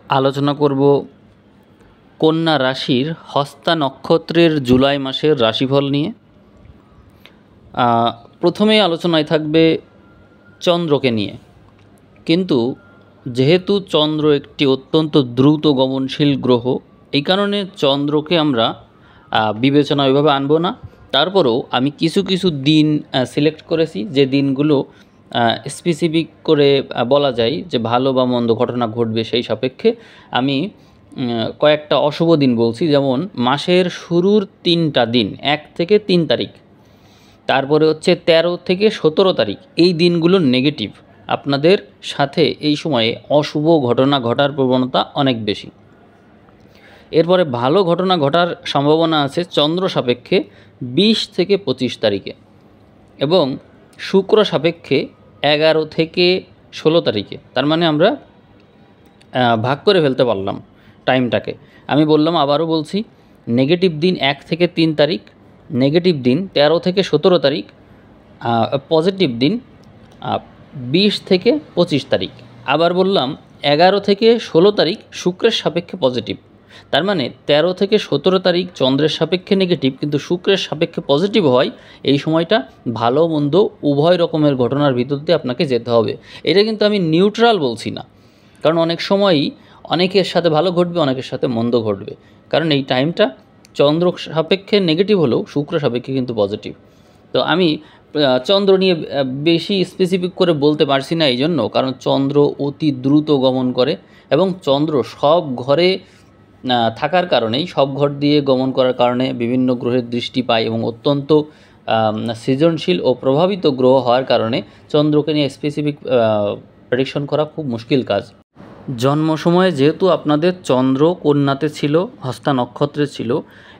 আলোচনা করব কন্যা রাশির হস্তা নক্ষত্রের জুলাই মাসের রাশিফল নিয়ে। প্রথমেই আলোচনায় থাকবে চন্দ্রকে নিয়ে। কিন্তু যেহেতু চন্দ্র একটি অত্যন্ত দ্রুত গমনশীল গ্রহ, এই কারণে চন্দ্রকে আমরা বিবেচনা ওইভাবে আনবো না। তারপরেও আমি কিছু কিছু দিন সিলেক্ট করেছি, যে দিনগুলো স্পেসিফিক করে বলা যায় যে ভালো বা মন্দ ঘটনা ঘটবে। সেই সাপেক্ষে আমি কয়েকটা অশুভ দিন বলছি, যেমন মাসের শুরুর 3টা দিন 1 থেকে 3 তারিখ, তারপরে হচ্ছে 13 থেকে 17 তারিখ। এই দিনগুলো নেগেটিভ, আপনাদের সাথে এই সময়ে অশুভ ঘটনা ঘটার প্রবণতা অনেক বেশি। এরপরে ভালো ঘটনা ঘটার সম্ভাবনা আছে চন্দ্র সাপেক্ষে 20 থেকে 25 তারিখে, এবং শুক্র সাপেক্ষে 11 থেকে 16 তারিখে। তার মানে আমরা ভাগ করে ফেলতে পারলাম টাইমটাকে। আমি বললাম, আবারও বলছি, নেগেটিভ দিন 1 থেকে 3 তারিখ, নেগেটিভ দিন 13 থেকে 17 তারিখ, পজিটিভ দিন 20 থেকে 25 তারিখ। আবার বললাম 11 থেকে 16 তারিখ শুক্রের সাপেক্ষে পজিটিভ। তার মানে 13 থেকে 17 তারিখ চন্দ্রের সাপেক্ষে নেগেটিভ, কিন্তু শুক্রের সাপেক্ষে পজিটিভ হয়। এই সময়টা ভালো মন্দ উভয় রকমের ঘটনার ভিতর দিয়ে আপনাকে যেতে হবে। এটা কিন্তু আমি নিউট্রাল বলছি না, কারণ অনেক সময়ই অনেকের সাথে ভালো ঘটবে, অনেকের সাথে মন্দ ঘটবে। কারণ এই টাইমটা চন্দ্র সাপেক্ষে নেগেটিভ হলেও শুক্র সাপেক্ষে কিন্তু পজিটিভ। তো আমি চন্দ্র নিয়ে বেশি স্পেসিফিক করে বলতে পারছি না, এই জন্য কারণ চন্দ্র অতি দ্রুত গমন করে, এবং চন্দ্র সব ঘরে থাকার কারণেই, সব ঘর দিয়ে গমন করার কারণে বিভিন্ন গ্রহের দৃষ্টি পায়, এবং অত্যন্ত সৃজনশীল ও প্রভাবিত গ্রহ হওয়ার কারণে চন্দ্রকে নিয়ে স্পেসিফিক প্রেডিকশন করা খুব মুশকিল কাজ। জন্ম সময়ে যেহেতু আপনাদের চন্দ্র কন্যাতে ছিল, হস্তা নক্ষত্রে ছিল,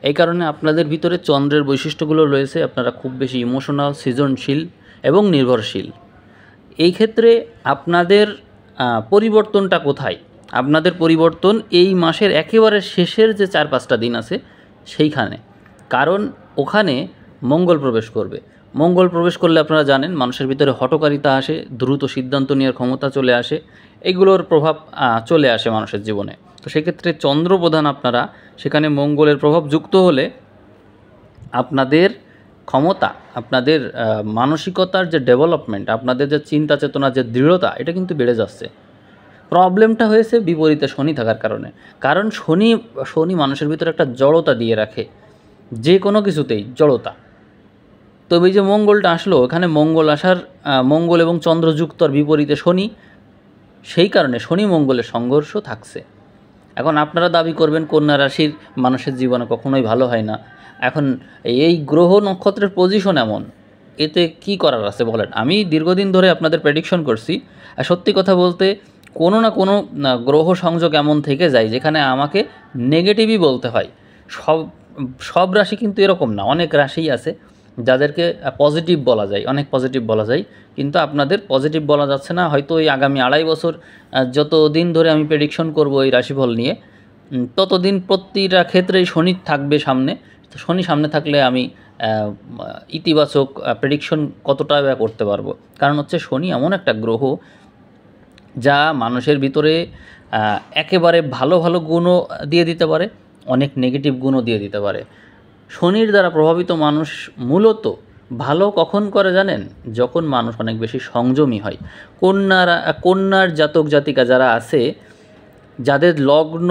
এই কারণে আপনাদের ভিতরে চন্দ্রের বৈশিষ্ট্যগুলো রয়েছে। আপনারা খুব বেশি ইমোশনাল, সৃজনশীল এবং নির্ভরশীল। এই ক্ষেত্রে আপনাদের পরিবর্তনটা কোথায়? আপনাদের পরিবর্তন এই মাসের একেবারে শেষের যে 4-5টা দিন আছে সেইখানে, কারণ ওখানে মঙ্গল প্রবেশ করবে। মঙ্গল প্রবেশ করলে আপনারা জানেন মানুষের ভিতরে হঠকারিতা আসে, দ্রুত সিদ্ধান্ত নেওয়ার ক্ষমতা চলে আসে, এগুলোর প্রভাব চলে আসে মানুষের জীবনে। তো সেক্ষেত্রে চন্দ্রপ্রধান আপনারা, সেখানে মঙ্গলের প্রভাব যুক্ত হলে আপনাদের ক্ষমতা, আপনাদের মানসিকতার যে ডেভেলপমেন্ট, আপনাদের যে চিন্তা চেতনা, যে দৃঢ়তা, এটা কিন্তু বেড়ে যাচ্ছে। প্রবলেমটা হয়েছে বিপরীতে শনি থাকার কারণে। কারণ শনি মানুষের ভিতরে একটা জড়তা দিয়ে রাখে, যে কোনো কিছুতেই জড়তা। তবে এই যে মঙ্গলটা আসলো, এখানে মঙ্গল আসার, মঙ্গল এবং চন্দ্র যুক্ত আর বিপরীতে শনি, সেই কারণে শনি মঙ্গলের সংঘর্ষ থাকছে। এখন আপনারা দাবি করবেন কন্যা রাশির মানুষের জীবনে কখনোই ভালো হয় না। এখন এই গ্রহ নক্ষত্রের পজিশন এমন, এতে কি করার আছে বলেন? আমি দীর্ঘদিন ধরে আপনাদের প্রেডিকশন করছি, আর সত্যি কথা বলতে কোনো না কোনো গ্রহ সংযোগ এমন থেকে যায় যেখানে আমাকে নেগেটিভই বলতে হয়। সব রাশি কিন্তু এরকম না, অনেক রাশিই আছে যাদেরকে পজিটিভ বলা যায়, অনেক পজিটিভ বলা যায়, কিন্তু আপনাদের পজিটিভ বলা যাচ্ছে না। হয়তো এই আগামী 2.5 বছর যত দিন ধরে আমি প্রেডিকশন করব এই রাশিফল নিয়ে, ততদিন প্রতিটা ক্ষেত্রেই শনি থাকবে সামনে। তো শনি সামনে থাকলে আমি ইতিবাচক প্রেডিকশন কতটা করতে পারবো? কারণ হচ্ছে শনি এমন একটা গ্রহ যা মানুষের ভিতরে একেবারে ভালো ভালো গুণও দিয়ে দিতে পারে, অনেক নেগেটিভ গুণও দিয়ে দিতে পারে। শনির দ্বারা প্রভাবিত মানুষ মূলত ভালো কখন করে জানেন? যখন মানুষ অনেক বেশি সংযমী হয়। কন্যার জাতক জাতিকা যারা আছে, যাদের লগ্ন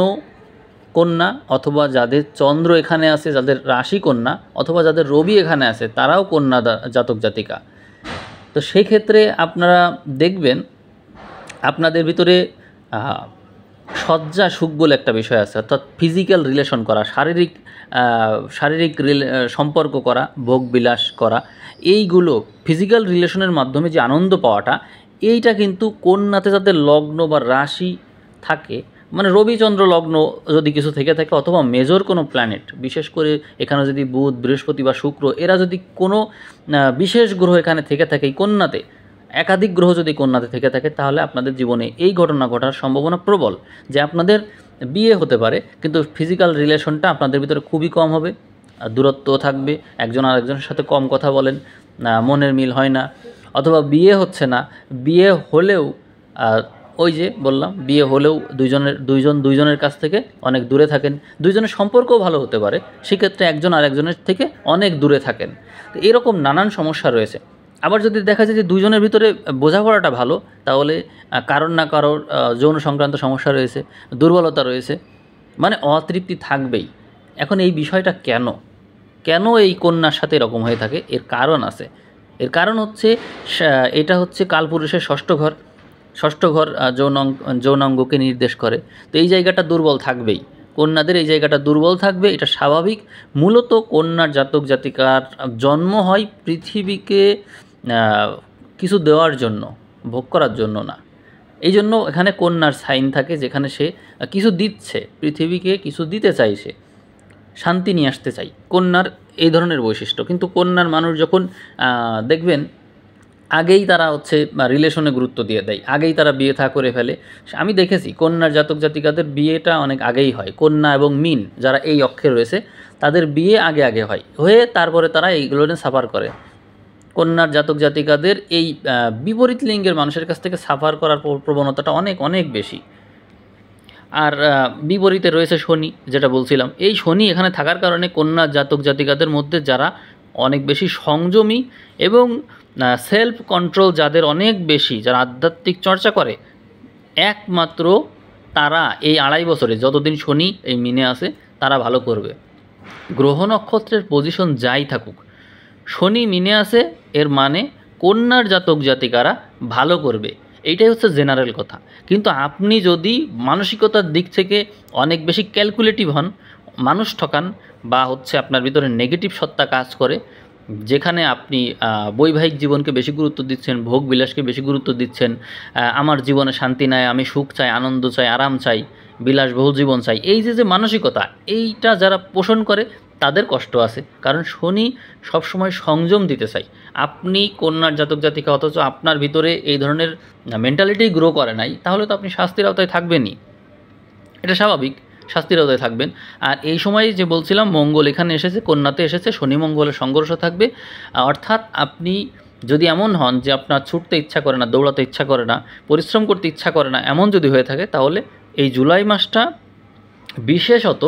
কন্যা, অথবা যাদের চন্দ্র এখানে আছে, যাদের রাশি কন্যা, অথবা যাদের রবি এখানে আছে, তারাও কন্যা জাতক জাতিকা। তো সেই ক্ষেত্রে আপনারা দেখবেন আপনাদের ভিতরে সজ্জা সুখ বলে একটা বিষয় আছে, অর্থাৎ ফিজিক্যাল রিলেশন করা, শারীরিক সম্পর্ক করা, ভোগবিলাস করা, এইগুলো ফিজিক্যাল রিলেশনের মাধ্যমে যে আনন্দ পাওয়াটা, এইটা কিন্তু কন্যাতে যাদের লগ্ন বা রাশি থাকে, মানে রবিচন্দ্র লগ্ন যদি কিছু থেকে থাকে, অথবা মেজর কোনো প্ল্যানেট, বিশেষ করে এখানে যদি বুধ, বৃহস্পতি বা শুক্র, এরা যদি কোনো বিশেষ গ্রহ এখানে থেকে থাকে এই কন্যাতে, একাধিক গ্রহ যদি কন্যাতে থেকে থাকে, তাহলে আপনাদের জীবনে এই ঘটনা ঘটার সম্ভাবনা প্রবল যে আপনাদের বিয়ে হতে পারে, কিন্তু ফিজিক্যাল রিলেশনটা আপনাদের ভিতরে খুবই কম হবে, দূরত্ব থাকবে, একজন আরেকজনের সাথে কম কথা বলেন, মনের মিল হয় না, অথবা বিয়ে হচ্ছে না, বিয়ে হলেও ওই যে বললাম, বিয়ে হলেও দুইজনের কাছ থেকে অনেক দূরে থাকেন, দুইজনের সম্পর্কও ভালো হতে পারে, সেক্ষেত্রে একজন আরেকজনের থেকে অনেক দূরে থাকেন। তো এরকম নানান সমস্যা রয়েছে। আবার যদি দেখা যায় যে দুইজনের ভিতরে বোঝাপড়াটা ভালো, তাহলে কারোর না কারোর যৌন সংক্রান্ত সমস্যা রয়েছে, দুর্বলতা রয়েছে, মানে অতৃপ্তি থাকবেই। এখন এই বিষয়টা কেন এই কন্যার সাথে এরকম হয়ে থাকে, এর কারণ আছে। এর কারণ হচ্ছে এটা হচ্ছে কালপুরুষের ষষ্ঠ ঘর যৌনাঙ্গকে নির্দেশ করে। তো এই জায়গাটা দুর্বল থাকবেই, কন্যাদের এই জায়গাটা দুর্বল থাকবে, এটা স্বাভাবিক। মূলত কন্যার জাতক জাতিকার জন্ম হয় পৃথিবীকে কিছু দেওয়ার জন্য, ভোগ করার জন্য না। এই জন্য এখানে কন্যার সাইন থাকে, যেখানে সে কিছু দিচ্ছে, পৃথিবীকে কিছু দিতে চাইছে, শান্তি নিয়ে আসতে চাই। কন্যার এই ধরনের বৈশিষ্ট্য। কিন্তু কন্যার মানুষ যখন দেখবেন আগেই তারা হচ্ছে রিলেশনে গুরুত্ব দিয়ে দেয়, আগেই তারা বিয়ে থা করে ফেলে। আমি দেখেছি কন্যার জাতক জাতিকাদের বিয়েটা অনেক আগেই হয়। কন্যা এবং মীন যারা এই অক্ষে রয়েছে, তাদের বিয়ে আগে হয়ে তারপরে তারা এইগুলো নিয়ে সাফার করে। কন্যার জাতক জাতিকাদের এই বিপরীত লিঙ্গের মানুষের কাছ থেকে সাফার করার প্রবণতাটা অনেক বেশি। আর বিপরীতে রয়েছে শনি, যেটা বলছিলাম। এই শনি এখানে থাকার কারণে কন্যা জাতক জাতিকাদের মধ্যে যারা অনেক বেশি সংযমী এবং সেলফ কন্ট্রোল যাদের অনেক বেশি, যারা আধ্যাত্মিক চর্চা করে, একমাত্র তারা এই 2.5 বছরে যতদিন শনি এই মিনে আসে তারা ভালো করবে। গ্রহ নক্ষত্রের পজিশন যাই থাকুক, শনি মিনে আসে, এর মানে কন্যার জাতক জাতিকারা ভালো করবে, এইটাই হচ্ছে জেনারেল কথা। কিন্তু আপনি যদি মানসিকতার দিক থেকে অনেক বেশি ক্যালকুলেটিভ হন, মানুষ ঠকান, বা হচ্ছে আপনার ভিতরে নেগেটিভ সত্তা কাজ করে, যেখানে আপনি বৈবাহিক জীবনকে বেশি গুরুত্ব দিচ্ছেন, ভোগ বিলাসকে বেশি গুরুত্ব দিচ্ছেন, আমার জীবনে শান্তি নাই, আমি সুখ চাই, আনন্দ চাই, আরাম চাই, বিলাসবহুল জীবন চাই, এই যে মানসিকতা, এইটা যারা পোষণ করে তাদের কষ্ট আছে। কারণ শনি সবসময় সংযম দিতে চাই। আপনি কন্যার জাতক জাতিকা, অথচ আপনার ভিতরে এই ধরনের মেন্টালিটি গ্রো করে নাই, তাহলে তো আপনি শাস্তির আওতায় থাকবেনই, এটা স্বাভাবিক, শাস্তির আওতায় থাকবেন। আর এই সময় যে বলছিলাম, মঙ্গল এখানে এসেছে, কন্যাতে এসেছে, শনি মঙ্গলের সংঘর্ষ থাকবে। অর্থাৎ আপনি যদি এমন হন যে আপনার ছুটতে ইচ্ছা করে না, দৌড়াতে ইচ্ছা করে না, পরিশ্রম করতে ইচ্ছা করে না, এমন যদি হয়ে থাকে, তাহলে এই জুলাই মাসটা, বিশেষত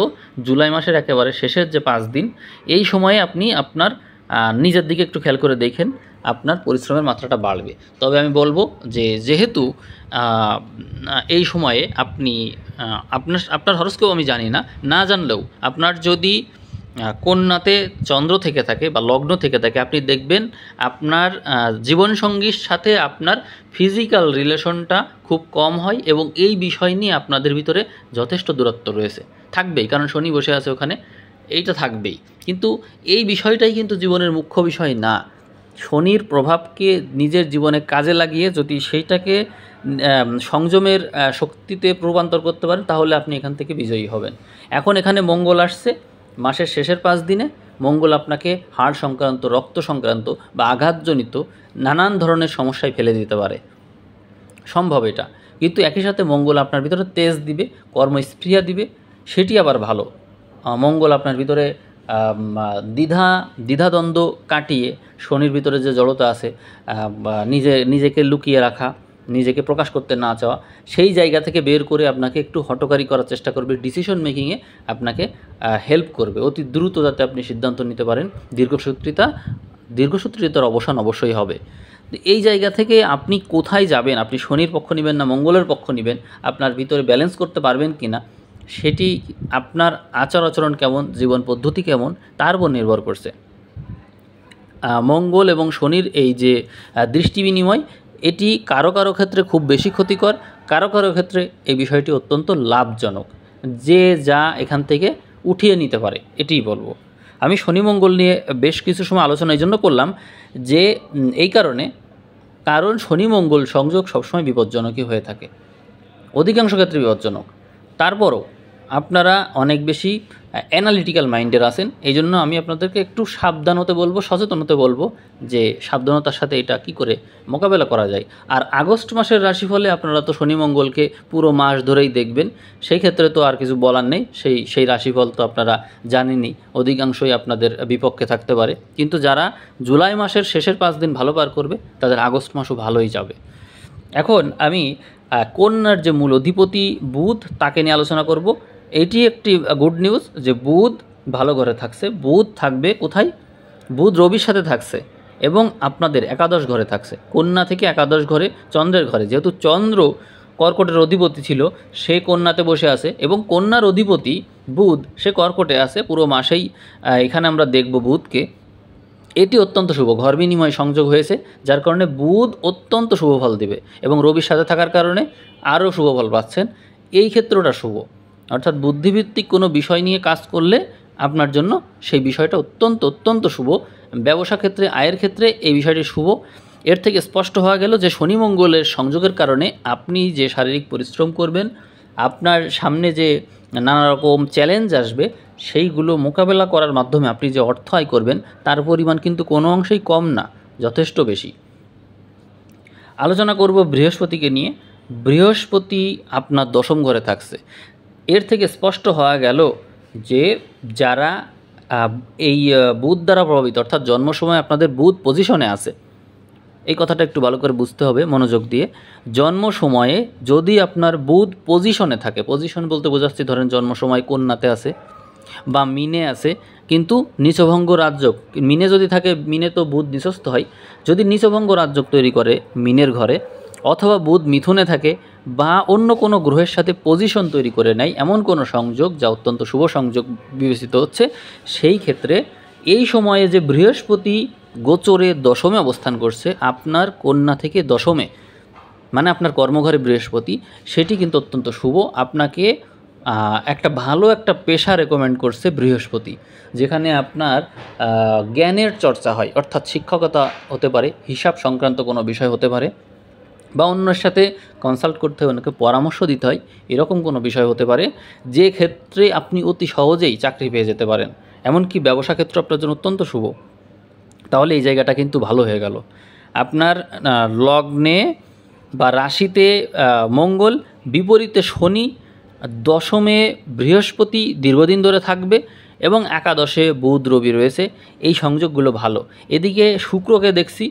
জুলাই মাসের একেবারে শেষের যে 5 দিন, এই সময়ে আপনি আপনার নিজের দিকে একটু খেয়াল করে দেখেন, আপনার পরিশ্রমের মাত্রাটা বাড়বে। তবে আমি বলবো যে যেহেতু এই সময়ে আপনি আপনার হরস্কোপ আমি জানি না, না জানলেও আপনার যদি কন্যাতে চন্দ্র থেকে থাকে বা লগ্ন থেকে থাকে, আপনি দেখবেন আপনার জীবনসঙ্গীর সাথে আপনার ফিজিক্যাল রিলেশনটা খুব কম হয়, এবং এই বিষয় নিয়ে আপনাদের ভিতরে যথেষ্ট দূরত্ব রয়েছে, থাকবেই, কারণ শনি বসে আছে ওখানে, এইটা থাকবেই। কিন্তু এই বিষয়টাই কিন্তু জীবনের মুখ্য বিষয় না। শনির প্রভাবকে নিজের জীবনে কাজে লাগিয়ে যদি সেইটাকে সংযমের শক্তিতে রূপান্তর করতে পারেন, তাহলে আপনি এখান থেকে বিজয়ী হবেন। এখন এখানে মঙ্গল আসছে মাসের শেষের 5 দিনে। মঙ্গল আপনাকে হাড় সংক্রান্ত, রক্ত সংক্রান্ত বা আঘাতজনিত নানান ধরনের সমস্যায় ফেলে দিতে পারে, সম্ভব এটা। কিন্তু একই সাথে মঙ্গল আপনার ভিতরে তেজ দিবে, কর্মস্পৃহা দিবে, সেটি আবার ভালো। মঙ্গল আপনার ভিতরে দ্বিধাদ্বন্দ্ব কাটিয়ে, শনির ভিতরে যে জড়তা আছে, নিজেকে লুকিয়ে রাখা, নিজেকে প্রকাশ করতে না চাওয়া, সেই জায়গা থেকে বের করে আপনাকে একটু হঠকারী করার চেষ্টা করবে, ডিসিশন মেকিংয়ে আপনাকে হেল্প করবে, অতি দ্রুত যাতে আপনি সিদ্ধান্ত নিতে পারেন। দীর্ঘসূত্রিতার অবসান অবশ্যই হবে। এই জায়গা থেকে আপনি কোথায় যাবেন, আপনি শনির পক্ষ নেবেন না মঙ্গলের পক্ষ নেবেন, আপনার ভিতরে ব্যালেন্স করতে পারবেন কি না, সেটি আপনার আচার আচরণ কেমন, জীবন পদ্ধতি কেমন, তার উপর নির্ভর করছে। মঙ্গল এবং শনির এই যে দৃষ্টি বিনিময়, এটি কারো ক্ষেত্রে খুব বেশি ক্ষতিকর, কারো ক্ষেত্রে এই বিষয়টি অত্যন্ত লাভজনক, যে যা এখান থেকে উঠিয়ে নিতে পারে, এটিই বলবো। আমি শনি মঙ্গল নিয়ে বেশ কিছু সময় আলোচনা এই জন্য করলাম যে এই কারণ শনি মঙ্গল সংযোগ সবসময় বিপজ্জনকই হয়ে থাকে, অধিকাংশ ক্ষেত্রে বিপজ্জনক। তারপরও আপনারা অনেক বেশি অ্যানালিটিক্যাল মাইন্ডের আছেন, এই জন্য আমি আপনাদেরকে একটু সাবধান হতে বলবো, সচেতন হতে বলবো, যে সাবধানতার সাথে এটা কি করে মোকাবেলা করা যায়। আর আগস্ট মাসের রাশিফলে আপনারা তো শনি মঙ্গলকে পুরো মাস ধরেই দেখবেন, সেই ক্ষেত্রে তো আর কিছু বলার নেই, সেই রাশিফল তো আপনারা জানেনই, অধিকাংশই আপনাদের বিপক্ষে থাকতে পারে। কিন্তু যারা জুলাই মাসের শেষের 5 দিন ভালো পার করবে, তাদের আগস্ট মাসও ভালোই যাবে। এখন আমি কন্যার যে মূল অধিপতি বুধ, তাকে নিয়ে আলোচনা করব। এটি একটি গুড নিউজ যে বুধ ভালো ঘরে থাকছে। বুধ থাকবে কোথায়? বুধ রবির সাথে থাকছে এবং আপনাদের একাদশ ঘরে থাকছে, কন্যা থেকে একাদশ ঘরে, চন্দ্রের ঘরে। যেহেতু চন্দ্র কর্কটের অধিপতি ছিল, সে কন্যাতে বসে আছে এবং কন্যার অধিপতি বুধ সে কর্কটে আছে পুরো মাসেই। এখানে আমরা দেখব বুধকে, এটি অত্যন্ত শুভ, ঘর বিনিময় সংযোগ হয়েছে, যার কারণে বুধ অত্যন্ত শুভ ফল দেবে এবং রবির সাথে থাকার কারণে আরও শুভ ফল পাচ্ছেন। এই ক্ষেত্রটা শুভ, অর্থাৎ বুদ্ধিভিত্তিক কোনো বিষয় নিয়ে কাজ করলে আপনার জন্য সেই বিষয়টা অত্যন্ত অত্যন্ত শুভ। ব্যবসা ক্ষেত্রে, আয়ের ক্ষেত্রে এই বিষয়টি শুভ। এর থেকে স্পষ্ট হওয়া গেল যে শনি মঙ্গলের সংযোগের কারণে আপনি যে শারীরিক পরিশ্রম করবেন, আপনার সামনে যে নানা রকম চ্যালেঞ্জ আসবে, সেইগুলো মোকাবেলা করার মাধ্যমে আপনি যে অর্থ আয় করবেন তার পরিমাণ কিন্তু কোনো অংশেই কম না, যথেষ্ট বেশি। আলোচনা করব বৃহস্পতিকে নিয়ে। বৃহস্পতি আপনার দশম ঘরে থাকছে। এর থেকে স্পষ্ট হওয়া গেল যে যারা এই বুধ দ্বারা প্রভাবিত, অর্থাৎ জন্ম সময় আপনাদের বুধ পজিশনে আছে, এই কথাটা একটু ভালো করে বুঝতে হবে মনোযোগ দিয়ে। জন্ম সময়ে যদি আপনার বুধ পজিশনে থাকে, পজিশন বলতে বোঝাচ্ছি ধরেন জন্ম সময় কন্যাতে আছে বা মিনে আছে, কিন্তু নীচভঙ্গ রাজযোগ, মিনে যদি থাকে, মিনে তো বুধ নিচস্থ হয়, যদি নীচভঙ্গ রাজযোগ তৈরি করে মিনের ঘরে, অথবা বুধ মিথুনে থাকে বা অন্য কোনো গ্রহের সাথে পজিশন তৈরি করে নেয়, এমন কোনো সংযোগ যা অত্যন্ত শুভ সংযোগ বিবেচিত হচ্ছে, সেই ক্ষেত্রে এই সময়ে যে বৃহস্পতি গোচরে দশমে অবস্থান করছে আপনার কন্যা থেকে দশমে, মানে আপনার কর্মঘরে বৃহস্পতি, সেটি কিন্তু অত্যন্ত শুভ। আপনাকে একটা ভালো একটা পেশা রেকমেন্ড করছে বৃহস্পতি, যেখানে আপনার জ্ঞানের চর্চা হয়, অর্থাৎ শিক্ষকতা হতে পারে, হিসাব সংক্রান্ত কোনো বিষয় হতে পারে, বা অন্যের সাথে কনসাল্ট করতে হয়, অনেকে পরামর্শ দিতে হয়, এরকম কোনো বিষয় হতে পারে, যে ক্ষেত্রে আপনি অতি সহজেই চাকরি পেয়ে যেতে পারেন। এমনকি ব্যবসা ক্ষেত্র আপনার জন্য অত্যন্ত শুভ। তাহলে এই জায়গাটা কিন্তু ভালো হয়ে গেল। আপনার লগ্নে বা রাশিতে মঙ্গল, বিপরীতে শনি, দশমে বৃহস্পতি দীর্ঘদিন ধরে থাকবে এবং একাদশে বুধ রবি রয়েছে। এই সংযোগগুলো ভালো। এদিকে শুক্রকে দেখছি,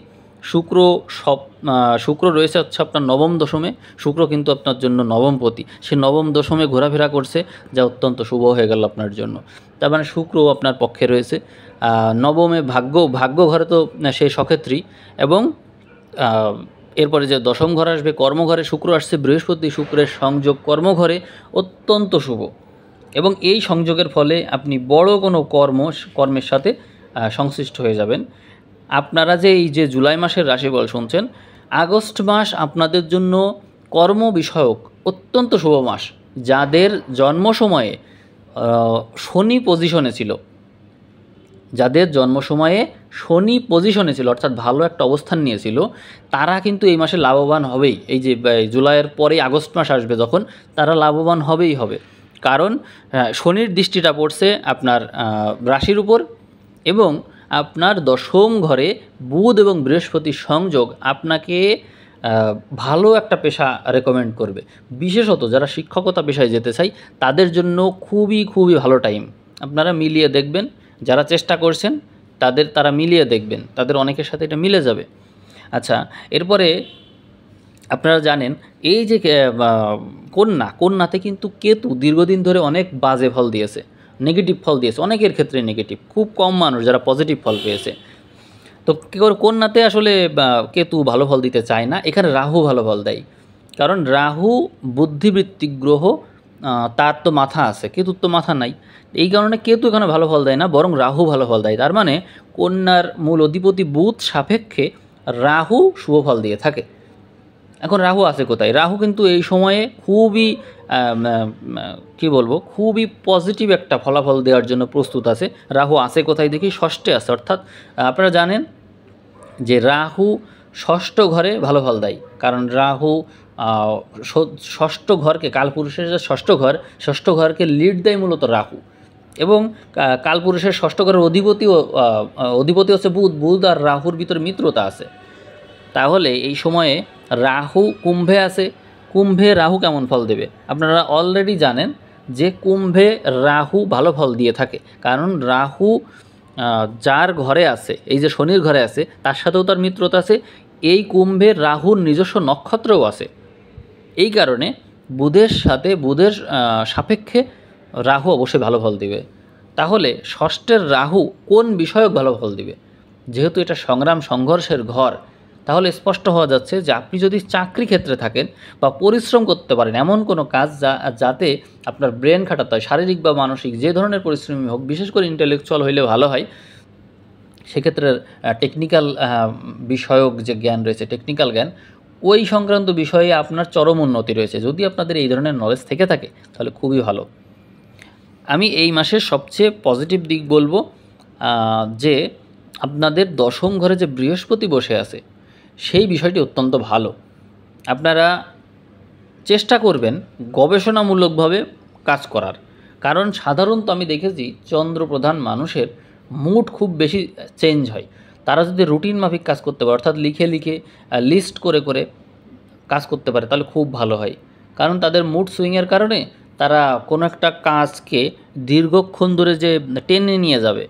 শুক্র রয়েছে হচ্ছে আপনার নবম দশমে। শুক্র কিন্তু আপনার জন্য নবমপতি, সে নবম দশমে ঘোরাফেরা করছে, যা অত্যন্ত শুভ হয়ে গেল আপনার জন্য। তার মানে শুক্র আপনার পক্ষে রয়েছে। নবমে ভাগ্য ঘরে তো সে সক্ষেত্রী, এবং এরপরে যে দশম ঘর আসবে কর্মঘরে, শুক্র আসছে, বৃহস্পতি শুক্রের সংযোগ কর্মঘরে অত্যন্ত শুভ, এবং এই সংযোগের ফলে আপনি বড় কোনো কর্মের সাথে সংশ্লিষ্ট হয়ে যাবেন। আপনারা যে এই যে জুলাই মাসের রাশিফল শুনছেন, আগস্ট মাস আপনাদের জন্য কর্ম বিষয়ক অত্যন্ত শুভ মাস। যাদের জন্ম সময়ে শনি পজিশনে ছিল, অর্থাৎ ভালো একটা অবস্থান নিয়েছিল, তারা কিন্তু এই মাসে লাভবান হবেই। এই যে জুলাইয়ের পরেই আগস্ট মাস আসবে যখন, তারা লাভবান হবেই হবে। কারণ শনির দৃষ্টিটা পড়ছে আপনার রাশির উপর, এবং আপনার দশম ঘরে বুধ এবং বৃহস্পতির সংযোগ আপনাকে ভালো একটা পেশা রেকমেন্ড করবে। বিশেষত যারা শিক্ষকতা পেশায় যেতে চাই তাদের জন্য খুবই খুবই ভালো টাইম। আপনারা মিলিয়ে দেখবেন, যারা চেষ্টা করছেন তারা মিলিয়ে দেখবেন, তাদের অনেকের সাথে এটা মিলে যাবে। আচ্ছা, এরপরে আপনারা জানেন এই যে কন্যাতে কিন্তু কেতু দীর্ঘদিন ধরে অনেক বাজে ফল দিয়েছে, নেগেটিভ ফল দিয়েছে, অনেকের ক্ষেত্রে নেগেটিভ, খুব কম মানুষ যারা পজিটিভ ফল পেয়েছে। তো কন্যাতে আসলে কেতু ভালো ফল দিতে চায় না, এখানে রাহু ভালো ফল দেয়। কারণ রাহু বুদ্ধিবৃত্তিক গ্রহ, তার তো মাথা আছে, কেতুর তো মাথা নাই, এই কারণে কেতু এখানে ভালো ফল দেয় না, বরং রাহু ভালো ফল দেয়। তার মানে কন্যার মূল অধিপতি বুধ সাপেক্ষে রাহু শুভ ফল দিয়ে থাকে। এখন রাহু আছে কোথায়? রাহু কিন্তু এই সময়ে খুবই খুবই পজিটিভ একটা ফলাফল দেওয়ার জন্য প্রস্তুত আছে। রাহু আছে কোথায় দেখি? ষষ্ঠে আছে। অর্থাৎ আপনারা জানেন যে রাহু ষষ্ঠ ঘরে ভালো ফল দেয়, কারণ রাহু ষষ্ঠ ঘরকে, কালপুরুষের যে ষষ্ঠ ঘরকে লিড দেয় মূলত রাহু, এবং কালপুরুষের ষষ্ঠ ঘরের অধিপতি হচ্ছে বুধ আর রাহুর ভিতরে মিত্রতা আছে। তাহলে এই সময়ে রাহু কুম্ভে আছে, কুম্ভে রাহু কেমন ফল দেবে? আপনারা অলরেডি জানেন যে কুম্ভে রাহু ভালো ফল দিয়ে থাকে, কারণ রাহু যার ঘরে আছে, এই যে শনির ঘরে আছে, তার সাথেও তার মিত্রতা আছে। এই কুম্ভে রাহুর নিজস্ব নক্ষত্রও আছে। এই কারণে বুধের সাপেক্ষে রাহু অবশ্যই ভালো ফল দিবে। তাহলে ষষ্ঠের রাহু কোন বিষয়ক ভালো ফল দিবে? যেহেতু এটা সংগ্রাম সংঘর্ষের ঘর, তাহলে স্পষ্ট হওয়া যাচ্ছে যে আপনি যদি চাকরি ক্ষেত্রে থাকেন বা পরিশ্রম করতে পারেন এমন কোনো কাজ যাতে আপনার ব্রেন খাটাতে হয়, শারীরিক বা মানসিক যে ধরনের পরিশ্রমই হোক, বিশেষ করে ইন্টেলেকচুয়াল হইলে ভালো হয়, সেক্ষেত্রে টেকনিক্যাল বিষয়ক যে জ্ঞান রয়েছে, টেকনিক্যাল জ্ঞান, ওই সংক্রান্ত বিষয়ে আপনার চরম উন্নতি রয়েছে। যদি আপনাদের এই ধরনের নলেজ থেকে থাকে তাহলে খুবই ভালো। আমি এই মাসের সবচেয়ে পজিটিভ দিক বলবো যে আপনাদের দশম ঘরে যে বৃহস্পতি বসে আছে সেই বিষয়টি অত্যন্ত ভালো। আপনারা চেষ্টা করবেন গবেষণামূলকভাবে কাজ করার, কারণ সাধারণত আমি দেখেছি চন্দ্রপ্রধান মানুষের মুড খুব বেশি চেঞ্জ হয়। তারা যদি রুটিন মাফিক কাজ করতে পারে, অর্থাৎ লিখে লিস্ট করে কাজ করতে পারে, তাহলে খুব ভালো হয়। কারণ তাদের মুড সুইংয়ের কারণে তারা কোনো একটা কাজকে দীর্ঘক্ষণ ধরে যে টেনে নিয়ে যাবে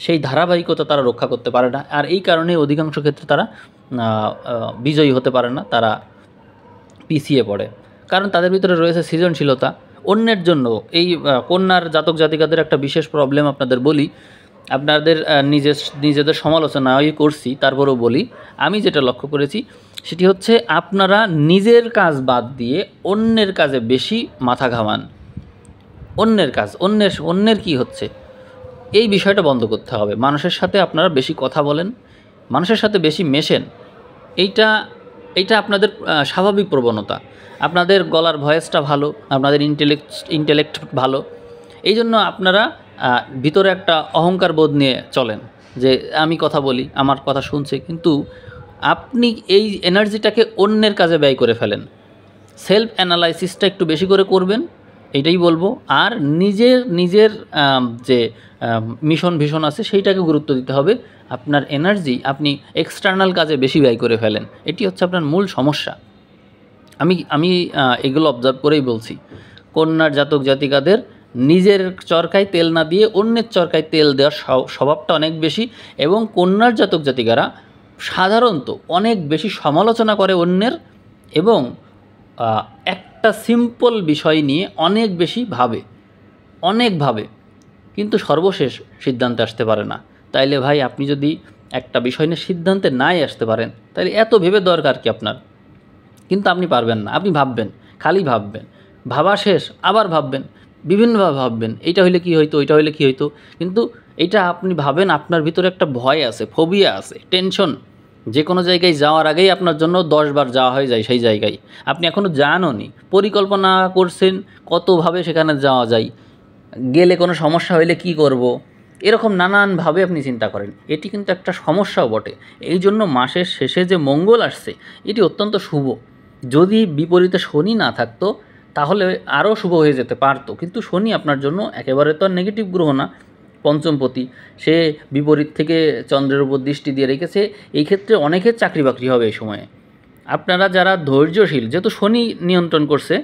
সেই ধারাবাহিকতা তারা রক্ষা করতে পারে না, আর এই কারণে অধিকাংশ ক্ষেত্রে তারা বিজয়ী হতে পারে না, তারা পিছিয়ে পড়ে। কারণ তাদের ভিতরে রয়েছে সৃজনশীলতা। অন্যের জন্য এই কন্যার জাতক জাতিকাদের একটা বিশেষ প্রবলেম আপনাদের বলি, আপনাদের নিজেদের সমালোচনাই করছি, তারপরেও বলি, আমি যেটা লক্ষ্য করেছি সেটি হচ্ছে আপনারা নিজের কাজ বাদ দিয়ে অন্যের কাজে বেশি মাথা ঘামান। অন্যের কি হচ্ছে এই বিষয়টা বন্ধ করতে হবে। মানুষের সাথে আপনারা বেশি কথা বলেন, মানুষের সাথে বেশি মেশেন, এইটা আপনাদের স্বাভাবিক প্রবণতা। আপনাদের গলার ভয়েসটা ভালো, আপনাদের ইন্টেলেক্ট ভালো, এই জন্য আপনারা ভিতরে একটা অহংকার বোধ নিয়ে চলেন যে আমি কথা বলি, আমার কথা শুনছে, কিন্তু আপনি এই এনার্জিটাকে অন্যের কাজে ব্যয় করে ফেলেন। সেলফ অ্যানালাইসিসটা একটু বেশি করে করবেন, এটাই বলবো। আর নিজের যে মিশন ভিশন আছে সেইটাকে গুরুত্ব দিতে হবে। আপনার এনার্জি আপনি এক্সটার্নাল কাজে বেশি ব্যয় করে ফেলেন, এটি হচ্ছে আপনার মূল সমস্যা। আমি এগুলো অবজার্ভ করেই বলছি। কন্যার জাতক জাতিকাদের নিজের চরকায় তেল না দিয়ে অন্যের চরকায় তেল দেওয়ার স্বভাবটা অনেক বেশি, এবং কন্যার জাতক জাতিকারা সাধারণত অনেক বেশি সমালোচনা করে অন্যের, এবং একটা সিম্পল বিষয় নিয়ে অনেক বেশি ভাবে, কিন্তু সর্বশেষ সিদ্ধান্তে আসতে পারে না। তাইলে ভাই, আপনি যদি একটা বিষয় নিয়ে সিদ্ধান্তে নাই আসতে পারেন তাহলে এত ভেবে দরকার কি আপনার? কিন্তু আপনি পারবেন না, আপনি ভাববেন, খালি ভাববেন, ভাবা শেষ আবার ভাববেন, বিভিন্নভাবে ভাববেন, এইটা হইলে কী হইতো, ওইটা হইলে কী হইতো। কিন্তু এইটা আপনি ভাবেন, আপনার ভিতরে একটা ভয় আছে, ফোবিয়া আছে, টেনশন। যে কোনো জায়গায় যাওয়ার আগেই আপনার জন্য 10 বার যাওয়া হয়ে যায় সেই জায়গায়, আপনি এখনও জানোনি, পরিকল্পনা করছেন কতভাবে সেখানে যাওয়া যায়, গেলে কোনো সমস্যা হইলে কি করব, এরকম নানানভাবে আপনি চিন্তা করেন। এটি কিন্তু একটা সমস্যাও বটে। এই জন্য মাসের শেষে যে মঙ্গল আসছে এটি অত্যন্ত শুভ। যদি বিপরীতে শনি না থাকতো তাহলে আরও শুভ হয়ে যেতে পারতো, কিন্তু শনি আপনার জন্য একেবারে তো আর নেগেটিভ গ্রহ না, পঞ্চমপতি, সে বিপরীত থেকে চন্দ্রের উপর দৃষ্টি দিয়ে রেখেছে। এই ক্ষেত্রে অনেকের চাকরি বাকরি হবে এই সময়ে। আপনারা যারা ধৈর্যশীল, যেহেতু শনি নিয়ন্ত্রণ করছে,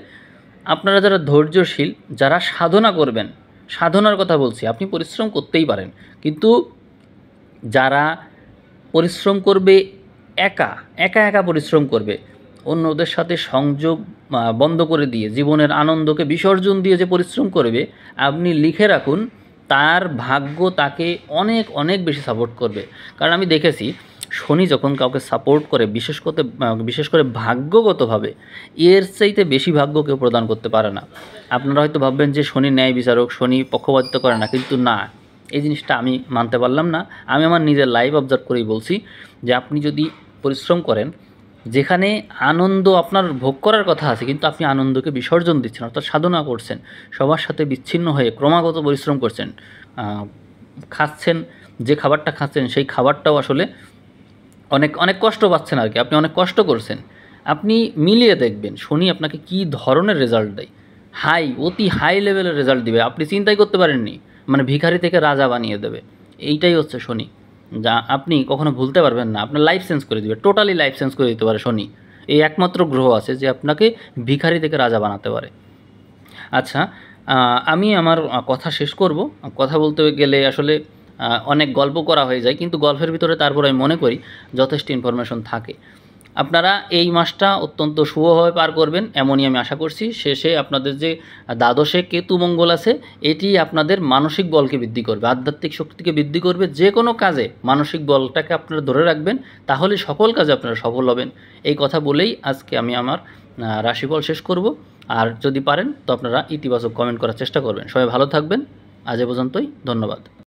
আপনারা যারা ধৈর্যশীল, যারা সাধনা করবেন, সাধনার কথা বলছি, আপনি পরিশ্রম করতেই পারেন, কিন্তু যারা পরিশ্রম করবে একা পরিশ্রম করবে, অন্যদের সাথে সংযোগ বন্ধ করে দিয়ে, জীবনের আনন্দকে বিসর্জন দিয়ে যে পরিশ্রম করবে, আপনি লিখে রাখুন, তার ভাগ্য তাকে অনেক অনেক বেশি সাপোর্ট করবে। কারণ আমি দেখেছি শনি যখন কাউকে সাপোর্ট করে, বিশেষ করে ভাগ্যগতভাবে, এর চাইতে বেশি ভাগ্য কেউ প্রদান করতে পারে না। আপনারা হয়তো ভাববেন যে শনি ন্যায় বিচারক, শনি পক্ষপাতিত্ব করে না, কিন্তু না, এই জিনিসটা আমি মানতে পারলাম না। আমি আমার নিজের লাইভ অবজার্ভ করেই বলছি যে আপনি যদি পরিশ্রম করেন, যেখানে আনন্দ আপনার ভোগ করার কথা আছে কিন্তু আপনি আনন্দকে বিসর্জন দিচ্ছেন, অর্থাৎ সাধনা করছেন, সবার সাথে বিচ্ছিন্ন হয়ে ক্রমাগত পরিশ্রম করছেন, খাচ্ছেন, যে খাবারটা খাচ্ছেন সেই খাবারটাও আসলে অনেক অনেক কষ্ট পাচ্ছেন আর কি, আপনি অনেক কষ্ট করছেন, আপনি মিলিয়ে দেখবেন শনি আপনাকে কী ধরনের রেজাল্ট দেয়। অতি হাই লেভেলের রেজাল্ট দিবে, আপনি চিন্তাই করতে পারেননি, মানে ভিখারি থেকে রাজা বানিয়ে দেবে। এইটাই হচ্ছে শনি, যা আপনি কখনো ভুলতে পারবেন না। আপনার লাইফ চেঞ্জ করে দিবে, টোটালি লাইফ চেঞ্জ করে দিতে পারে শনি। এই একমাত্র গ্রহ আছে যে আপনাকে ভিখারি থেকে রাজা বানাতে পারে। আচ্ছা, আমি আমার কথা শেষ করব। কথা বলতে গেলে আসলে অনেক গল্প করা হয়ে যায়, কিন্তু গল্পের ভিতরে তারপর আমি মনে করি যথেষ্ট ইনফরমেশন থাকে। আপনারা এই মাসটা অত্যন্ত শুভভাবে পার করবেন এমনই আমি আশা করছি। শেষে আপনাদের যে দ্বাদশে কেতু মঙ্গল আছে, এটি আপনাদের মানসিক বলকে বৃদ্ধি করবে, আধ্যাত্মিক শক্তিকে বৃদ্ধি করবে। যে কোনো কাজে মানসিক বলটাকে আপনারা ধরে রাখবেন, তাহলে সকল কাজে আপনারা সফল হবেন। এই কথা বলেই আজকে আমি আমার রাশিফল শেষ করব। আর যদি পারেন তো আপনারা ইতিবাচক কমেন্ট করার চেষ্টা করবেন। সবাই ভালো থাকবেন। আজ এ পর্যন্তই, ধন্যবাদ।